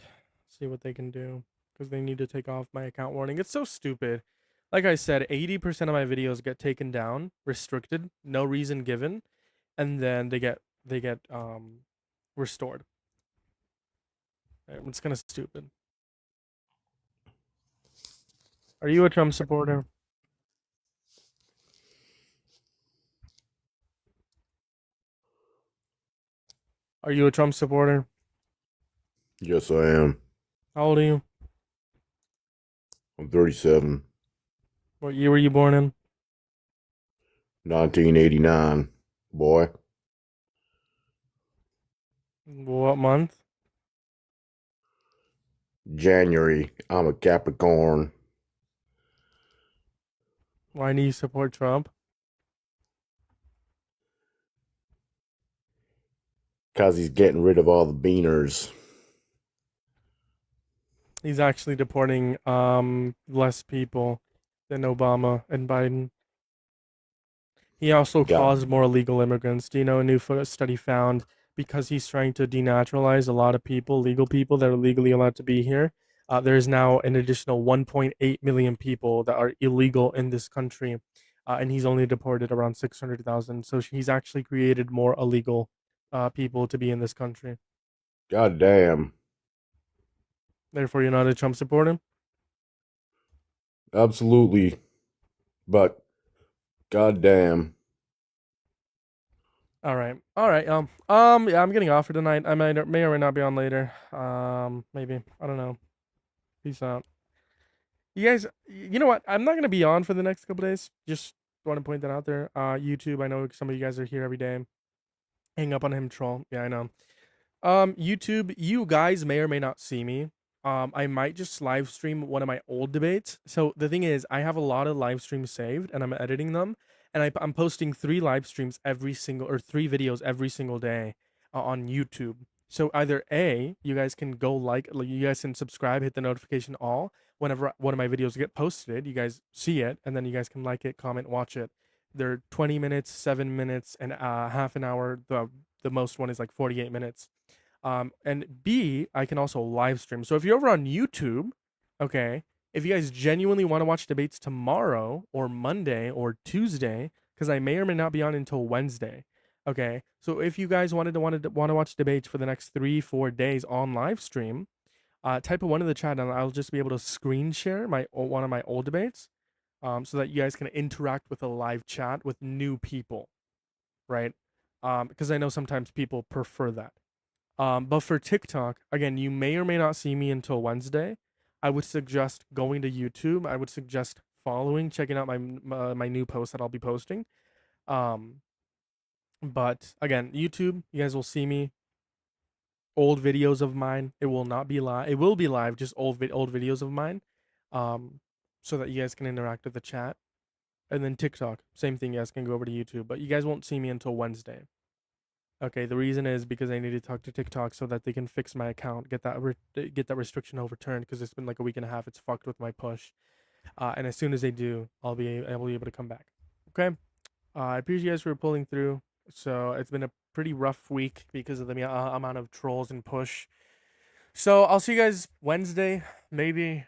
see what they can do, because they need to take off my account warning. It's so stupid. Like I said, 80% of my videos get taken down, restricted, no reason given, and then they get restored. It's kind of stupid. Are you a Trump supporter? Are you a Trump supporter? Yes, I am. How old are you? I'm 37. What year were you born in? 1989, boy. What month? January. I'm a Capricorn. Why do you support Trump? Because he's getting rid of all the beaners. He's actually deporting less people than Obama and Biden. He also caused more illegal immigrants. Do you know a new study found because he's trying to denaturalize a lot of people, legal people that are legally allowed to be here? There is now an additional 1.8 million people that are illegal in this country, and he's only deported around 600,000. So he's actually created more illegal people to be in this country. God damn. Therefore, you're not a Trump supporter? Absolutely. But god damn. All right. Yeah, I'm getting off for tonight. I may or may not be on later. Maybe. I don't know. Peace out. You guys, you know what? I'm not gonna be on for the next couple days. Just want to point that out there. YouTube. I know some of you guys are here every day. Hang up on him, troll. Yeah, I know. YouTube, you guys may or may not see me. I might just live stream one of my old debates. So the thing is, I have a lot of live streams saved, and I'm editing them, and I'm posting 3 live streams every single or 3 videos every single day on YouTube. So either A, you guys can go you guys can subscribe, hit the notification all. Whenever one of my videos get posted, you guys see it, and then you guys can like it, comment, watch it. They're 20 minutes, 7 minutes, and half an hour. The most one is like 48 minutes. And B, I can also live stream. So if you're over on YouTube, okay, if you guys genuinely want to watch debates tomorrow or Monday or Tuesday, because I may or may not be on until Wednesday. Okay, so if you guys want to watch debates for the next 3-4 days on live stream, type a 1 in the chat, and I'll just be able to screen share one of my old debates, so that you guys can interact with a live chat with new people, right? because I know sometimes people prefer that. But for TikTok, again, you may or may not see me until Wednesday. I would suggest going to YouTube. I would suggest checking out my new post that I'll be posting. But again, YouTube, you guys will see me. Old videos of mine. It will not be live. It will be live, just old videos of mine, so that you guys can interact with the chat. And then TikTok, same thing. You guys can go over to YouTube, but you guys won't see me until Wednesday. Okay, the reason is because I need to talk to TikTok so that they can fix my account, get that restriction overturned, because it's been like a week and a half. It's fucked with my push, and as soon as they do, I'll be able to come back. Okay, I appreciate you guys for pulling through. So it's been a pretty rough week because of the amount of trolls and push. So I'll see you guys Wednesday, maybe.